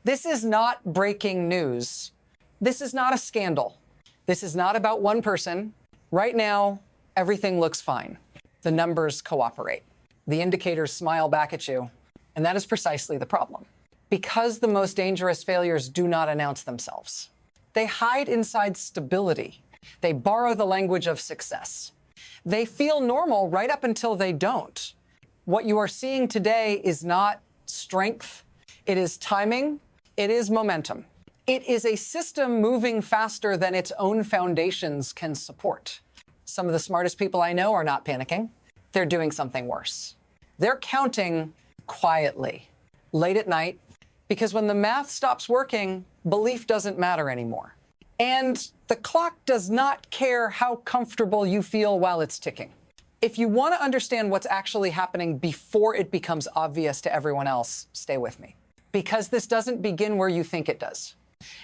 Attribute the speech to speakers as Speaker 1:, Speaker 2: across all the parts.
Speaker 1: This is not breaking news. This is not a scandal. This is not about one person. Right now, everything looks fine. The numbers cooperate. The indicators smile back at you. And that is precisely the problem. Because the most dangerous failures do not announce themselves. They hide inside stability. They borrow the language of success. They feel normal right up until they don't. What you are seeing today is not strength. It is timing. It is momentum. It is a system moving faster than its own foundations can support. Some of the smartest people I know are not panicking. They're doing something worse. They're counting quietly, late at night, because when the math stops working, belief doesn't matter anymore. And the clock does not care how comfortable you feel while it's ticking. If you want to understand what's actually happening before it becomes obvious to everyone else, stay with me. Because this doesn't begin where you think it does.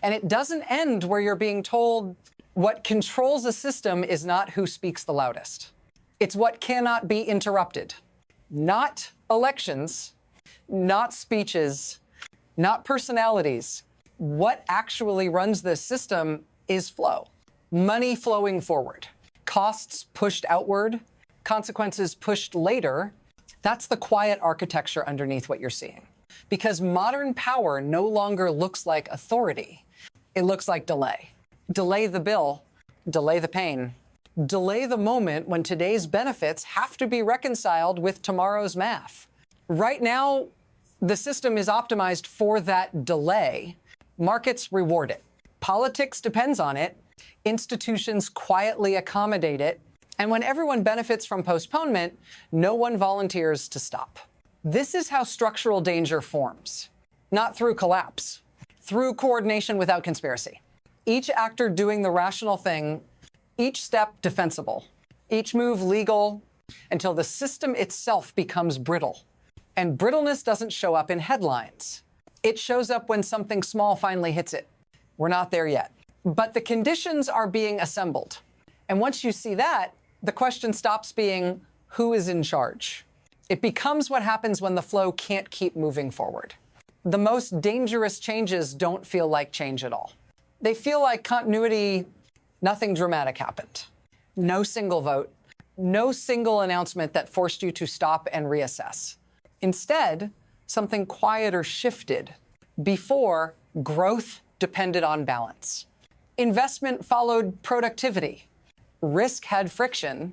Speaker 1: And it doesn't end where you're being told what controls a system is not who speaks the loudest. It's what cannot be interrupted. Not elections, not speeches, not personalities. What actually runs this system is flow. Money flowing forward. Costs pushed outward. Consequences pushed later. That's the quiet architecture underneath what you're seeing. Because modern power no longer looks like authority. It looks like delay. Delay the bill. Delay the pain. Delay the moment when today's benefits have to be reconciled with tomorrow's math. Right now, the system is optimized for that delay. Markets reward it. Politics depends on it. Institutions quietly accommodate it. And when everyone benefits from postponement, no one volunteers to stop. This is how structural danger forms. Not through collapse, through coordination without conspiracy. Each actor doing the rational thing, each step defensible, each move legal, until the system itself becomes brittle. And brittleness doesn't show up in headlines. It shows up when something small finally hits it. We're not there yet. But the conditions are being assembled. And once you see that, the question stops being, who is in charge? It becomes what happens when the flow can't keep moving forward. The most dangerous changes don't feel like change at all. They feel like continuity, nothing dramatic happened. No single vote, no single announcement that forced you to stop and reassess. Instead, something quieter shifted. Before, growth depended on balance. Investment followed productivity. Risk had friction.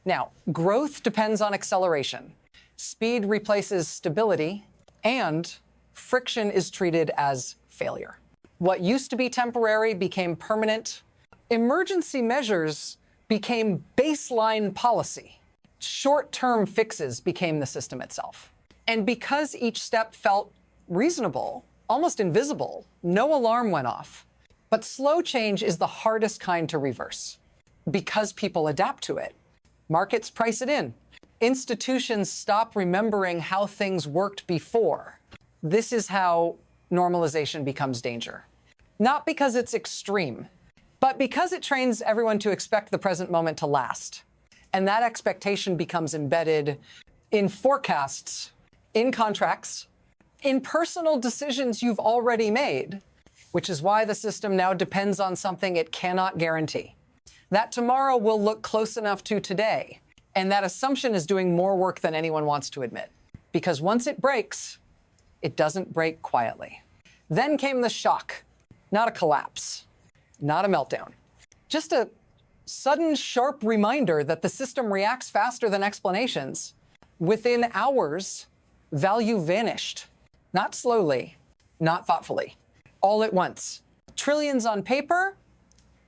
Speaker 1: Now, growth depends on acceleration. Speed replaces stability, and friction is treated as failure. What used to be temporary became permanent. Emergency measures became baseline policy. Short-term fixes became the system itself. And because each step felt reasonable, almost invisible, no alarm went off. But slow change is the hardest kind to reverse because people adapt to it. Markets price it in. Institutions stop remembering how things worked before. This is how normalization becomes danger. Not because it's extreme, but because it trains everyone to expect the present moment to last. And that expectation becomes embedded in forecasts, in contracts, in personal decisions you've already made, which is why the system now depends on something it cannot guarantee. That tomorrow will look close enough to today. And that assumption is doing more work than anyone wants to admit. Because once it breaks, it doesn't break quietly. Then came the shock. Not a collapse, not a meltdown. Just a sudden, sharp reminder that the system reacts faster than explanations. Within hours, value vanished. Not slowly, not thoughtfully. All at once. Trillions on paper,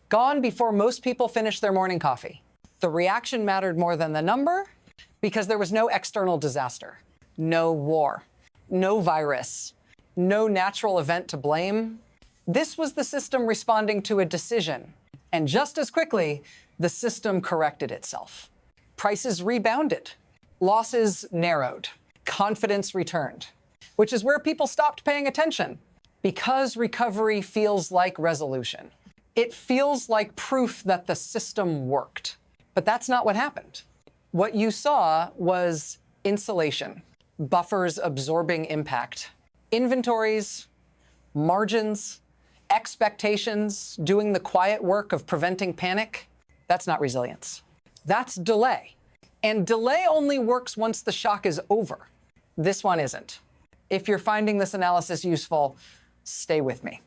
Speaker 1: gone before most people finished their morning coffee. The reaction mattered more than the number because there was no external disaster, no war, no virus, no natural event to blame. This was the system responding to a decision. And just as quickly, the system corrected itself. Prices rebounded. Losses narrowed. Confidence returned, which is where people stopped paying attention because recovery feels like resolution. It feels like proof that the system worked. But that's not what happened. What you saw was insulation, buffers absorbing impact, inventories margins, expectations, doing the quiet work of preventing panic, that's not resilience. That's delay. And delay only works once the shock is over. This one isn't. If you're finding this analysis useful, stay with me.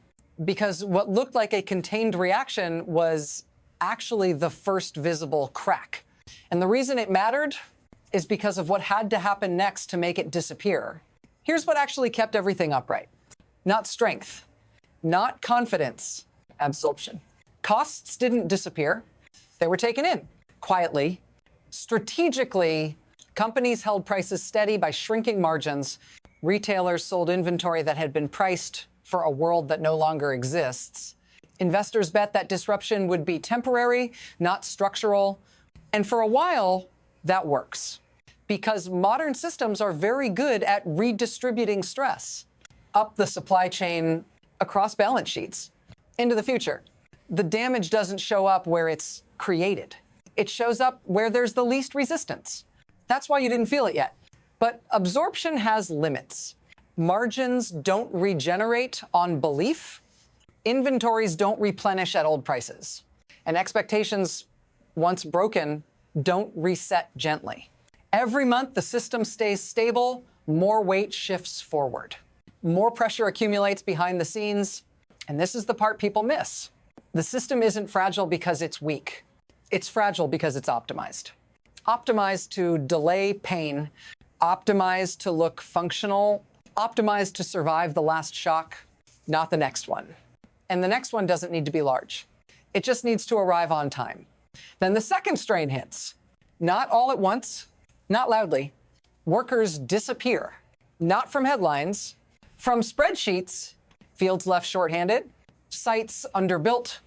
Speaker 1: Because what looked like a contained reaction was actually the first visible crack. And the reason it mattered is because of what had to happen next to make it disappear. Here's what actually kept everything upright. Not strength, not confidence, absorption. Costs didn't disappear. They were taken in quietly. Strategically, companies held prices steady by shrinking margins. Retailers sold inventory that had been priced for a world that no longer exists. Investors bet that disruption would be temporary, not structural. And for a while, that works. Because modern systems are very good at redistributing stress up the supply chain across balance sheets into the future. The damage doesn't show up where it's created. It shows up where there's the least resistance. That's why you didn't feel it yet. But absorption has limits. Margins don't regenerate on belief. Inventories don't replenish at old prices. And expectations, once broken, don't reset gently. Every month, the system stays stable, more weight shifts forward. More pressure accumulates behind the scenes, and this is the part people miss. The system isn't fragile because it's weak. It's fragile because it's optimized. Optimized to delay pain, optimized to look functional, optimized to survive the last shock, not the next one. And the next one doesn't need to be large. It just needs to arrive on time. Then the second strain hits. Not all at once, not loudly. Workers disappear, not from headlines, from spreadsheets, fields left shorthanded, sites underbuilt,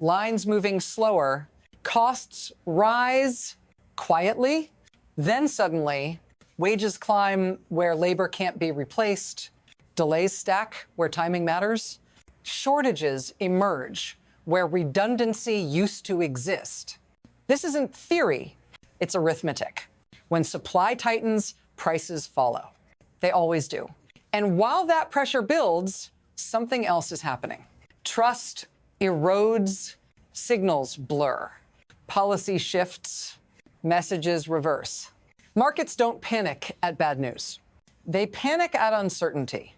Speaker 1: lines moving slower, costs rise quietly, then suddenly wages climb where labor can't be replaced, delays stack where timing matters, shortages emerge where redundancy used to exist. This isn't theory, it's arithmetic. When supply tightens, prices follow. They always do. And while that pressure builds, something else is happening. Trust erodes, signals blur, policy shifts, messages reverse. Markets don't panic at bad news. They panic at uncertainty.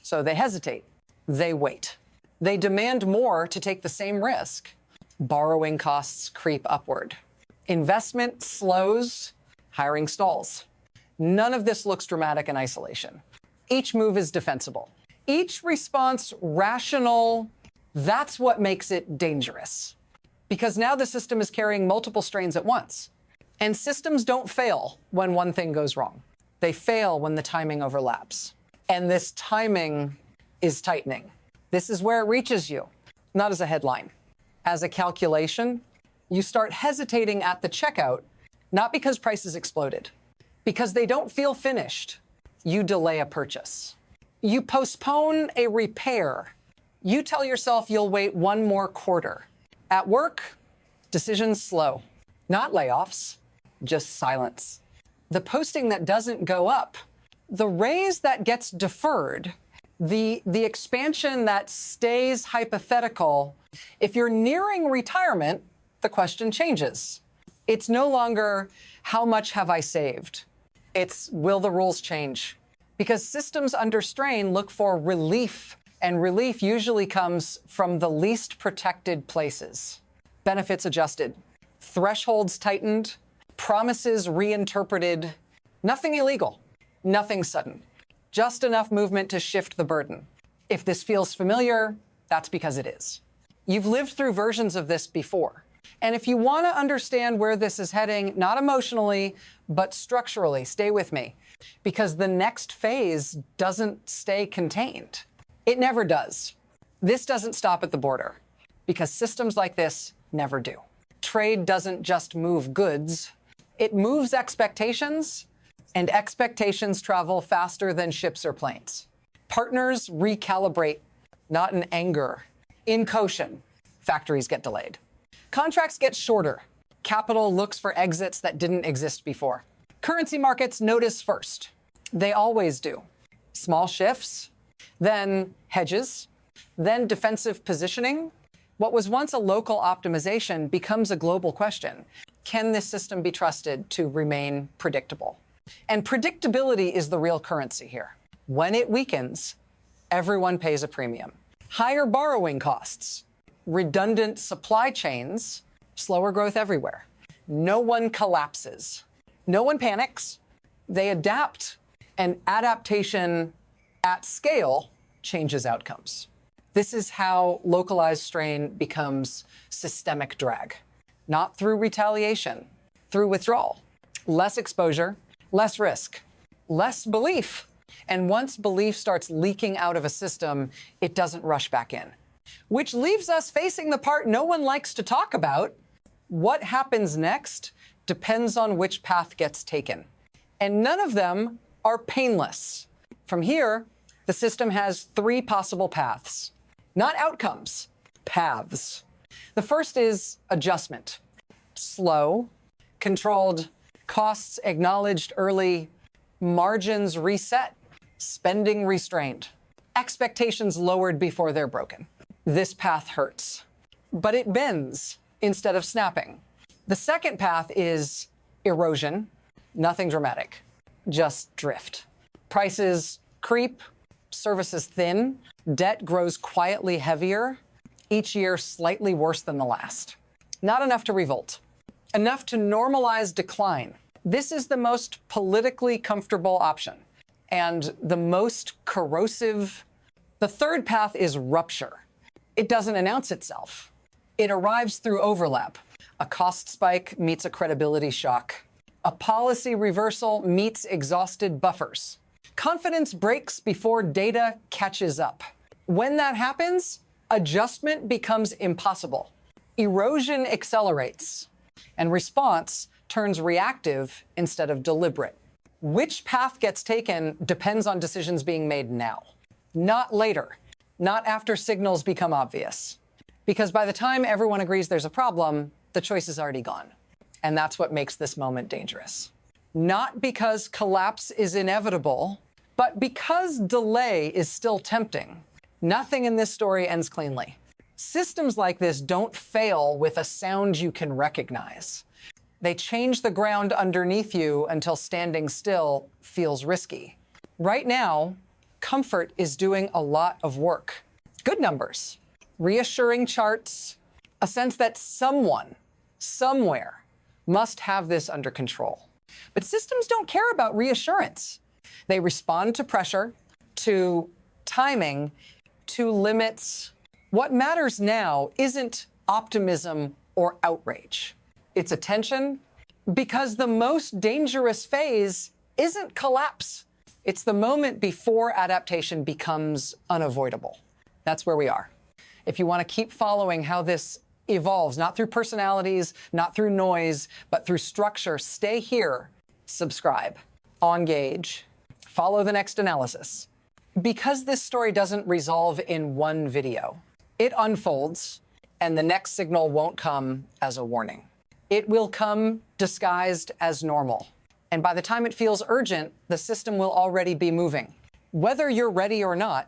Speaker 1: So they hesitate. They wait. They demand more to take the same risk. Borrowing costs creep upward. Investment slows. Hiring stalls. None of this looks dramatic in isolation. Each move is defensible. Each response rational. That's what makes it dangerous. Because now the system is carrying multiple strains at once. And systems don't fail when one thing goes wrong. They fail when the timing overlaps. And this timing is tightening. This is where it reaches you, not as a headline. As a calculation, you start hesitating at the checkout, not because prices exploded, because they don't feel finished. You delay a purchase. You postpone a repair. You tell yourself you'll wait one more quarter. At work, decisions slow. Not layoffs, just silence. The posting that doesn't go up, the raise that gets deferred, the expansion that stays hypothetical. If you're nearing retirement, the question changes. It's no longer, how much have I saved? It's, will the rules change? Because systems under strain look for relief, and relief usually comes from the least protected places. Benefits adjusted, thresholds tightened, promises reinterpreted. Nothing illegal, nothing sudden. Just enough movement to shift the burden. If this feels familiar, that's because it is. You've lived through versions of this before. And if you want to understand where this is heading, not emotionally, but structurally, stay with me. Because the next phase doesn't stay contained. It never does. This doesn't stop at the border. Because systems like this never do. Trade doesn't just move goods. It moves expectations, and expectations travel faster than ships or planes. Partners recalibrate, not in anger. In caution, factories get delayed. Contracts get shorter. Capital looks for exits that didn't exist before. Currency markets notice first. They always do. Small shifts, then hedges, then defensive positioning. What was once a local optimization becomes a global question. Can this system be trusted to remain predictable? And predictability is the real currency here. When it weakens, everyone pays a premium. Higher borrowing costs, redundant supply chains, slower growth everywhere. No one collapses. No one panics. They adapt, and adaptation at scale changes outcomes. This is how localized strain becomes systemic drag. Not through retaliation, through withdrawal. Less exposure, less risk, less belief. And once belief starts leaking out of a system, it doesn't rush back in. Which leaves us facing the part no one likes to talk about. What happens next depends on which path gets taken. And none of them are painless. From here, the system has three possible paths. Not outcomes, paths. The first is adjustment. Slow, controlled, costs acknowledged early, margins reset, spending restrained, expectations lowered before they're broken. This path hurts, but it bends instead of snapping. The second path is erosion. Nothing dramatic, just drift. Prices creep, services thin, debt grows quietly heavier, each year slightly worse than the last. Not enough to revolt, enough to normalize decline. This is the most politically comfortable option and the most corrosive. The third path is rupture. It doesn't announce itself. It arrives through overlap. A cost spike meets a credibility shock. A policy reversal meets exhausted buffers. Confidence breaks before data catches up. When that happens, adjustment becomes impossible. Erosion accelerates, and response turns reactive instead of deliberate. Which path gets taken depends on decisions being made now, not later, not after signals become obvious. Because by the time everyone agrees there's a problem, the choice is already gone. And that's what makes this moment dangerous. Not because collapse is inevitable, but because delay is still tempting. Nothing in this story ends cleanly. Systems like this don't fail with a sound you can recognize. They change the ground underneath you until standing still feels risky. Right now, comfort is doing a lot of work. Good numbers, reassuring charts, a sense that someone, somewhere, must have this under control. But systems don't care about reassurance. They respond to pressure, to timing, to limits. What matters now isn't optimism or outrage. It's attention, because the most dangerous phase isn't collapse. It's the moment before adaptation becomes unavoidable. That's where we are. If you want to keep following how this evolves, not through personalities, not through noise, but through structure, stay here, subscribe, engage, follow the next analysis. Because this story doesn't resolve in one video, it unfolds, and the next signal won't come as a warning. It will come disguised as normal. And by the time it feels urgent, the system will already be moving. Whether you're ready or not,